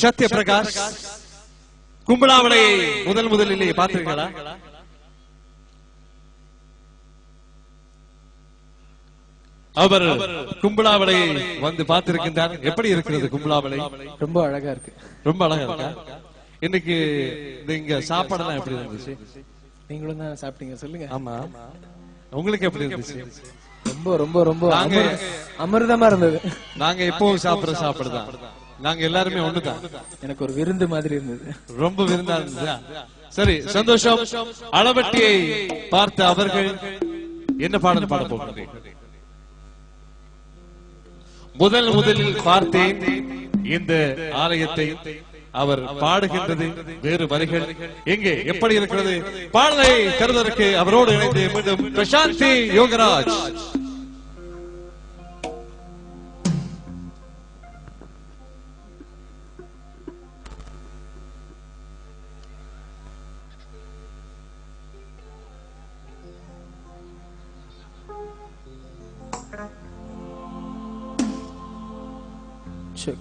சத்ய பிரகாஷ். கும்பலாவளை முதலிலே பார்த்திருக்கீங்களா? அவர் கும்பலாவளை வந்து பார்த்திருக்கின்றார். எப்படி இருக்கிறது கும்பலாவளை? ரொம்ப அழகா இருக்கு. ரொம்ப அழகா இருக்கா? இன்னைக்கு நீங்க சாப்பாடுலாம் எப்படி இருந்துச்சு? நீங்களும் தான் சாப்பிட்டீங்க, சொல்லுங்க. ஆமா, உங்களுக்கு எப்படி இருந்துச்சு? ரொம்ப ரொம்ப ரொம்ப அமிர்தமா இருந்தது. நாங்க எப்பவும் சாப்பிடுற சாப்பாடுதான். நாங்க எல்லாருமே ஒண்ணுதான். எனக்கு ஒரு விருந்து மாதிரி இருந்தது. ரொம்ப விருந்தா இருந்ததா? சரி, சந்தோஷம். அளவட்டியை பார்த்த அவர்கள் என்ன பாடல் பாட போகிறீர்கள்? முதலில் பார்த்தேன் இந்த ஆலயத்தை. அவர் பாடுகின்றது வேறு வரிகள். எங்கே எப்படி இருக்கிறது? பாடலை தருவதற்கு அவரோடு இணைந்து மீண்டும் பிரசாந்தி யோகராஜ். Check.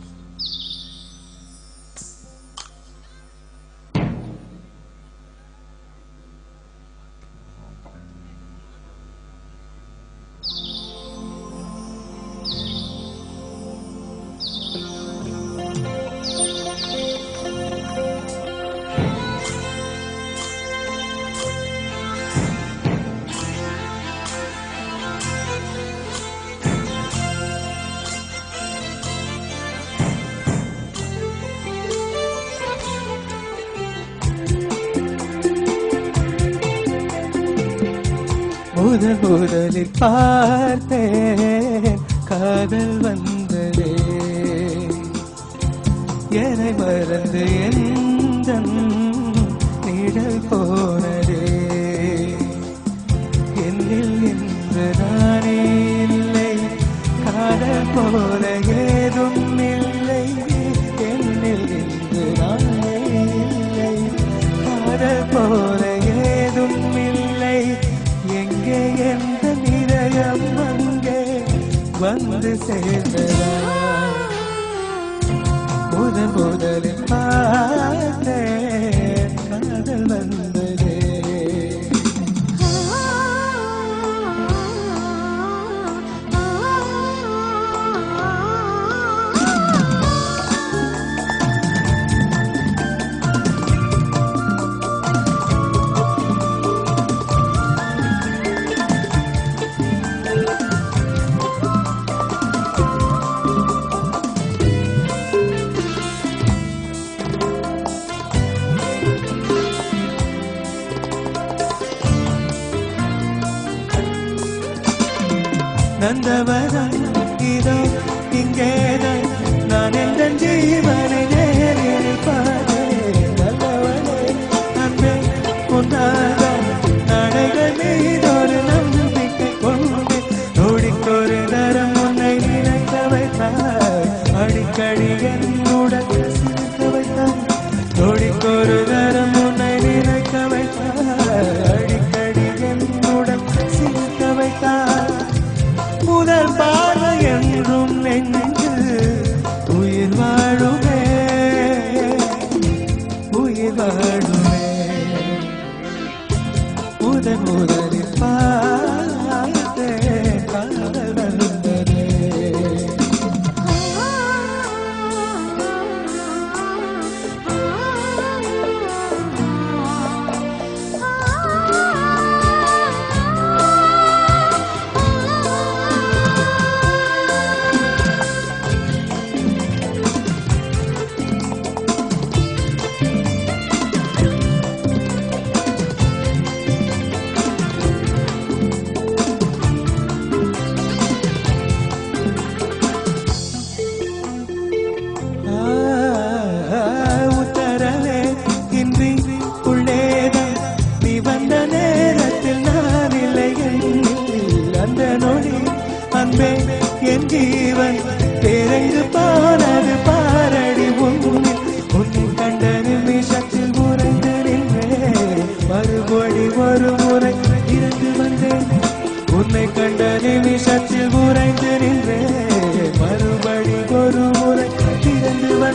முதலில் பார்த்தேன் காதல் வந்ததே, என்னை மறந்து எந்தன் நிழல் போனதே. என்னில் என்று நானே இல்லை, காதல் போல ஏதும் இல்லை. என்னில் என்று நானே இல்லை, காதல் போல ஏதும் இல்லை. எங்கே எந்த நிலையம் அங்கே வந்து சேர்ந்ததா? முதலில் பார்த்தேன் காதல் வந்ததே. நந்தவனம் இதோ இங்கேதான், நான் எந்த ஜீவனை நேரில் பார்த்தேன். நல்லவனே அன்பே உன்னாதான் நடைகள் மீதொரு நம்பிக்கை கொண்டு நொடிக்கொரு தரம் உன்னை நினைக்க வைத்தாய். அடிக்கடி என்னுடன் சிரிக்க வைத்தாய். நொடிக்கொரு தரம் உன்னை நினைக்க வைத்தாய். அடிக்கடி என்னுடன் சிரிக்க வைத்தாய். முதல் பார்வை என்றும் நெஞ்சு உயிர் வாழுமே, உயிர் வாழுமே. முதலில் பார்த்தேன் காதல் வந்ததே.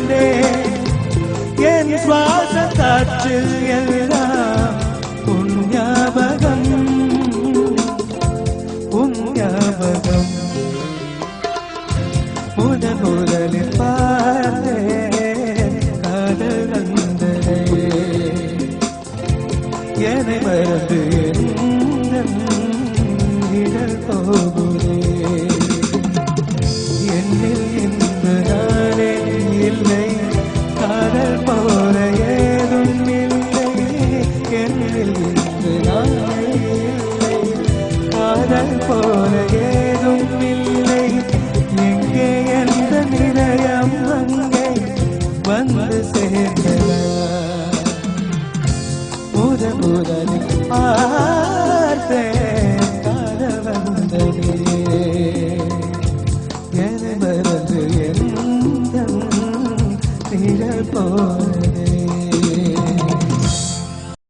மறந்தேன் என் சுவாச காற்றில் எல்லாம் உன் ஞாபகம் உன் ஞாபகம் முதலில் பார்த்தேன் காதல் வந்ததே என்னை மறந்து நிழல் போகுதே என்னில் இன்று நானே இல்லை காதல் போல ஏதும் இல்லை என்னில் இன்று நானே இல்லை காதல் போல ஏதும் இல்லை எங்கே எந்த நிலையம் அங்கே வந்து சேர்ந்ததா முதலில் பார்த்தேன் காதல் வந்ததே என மறந்து எந்த நிழல் போல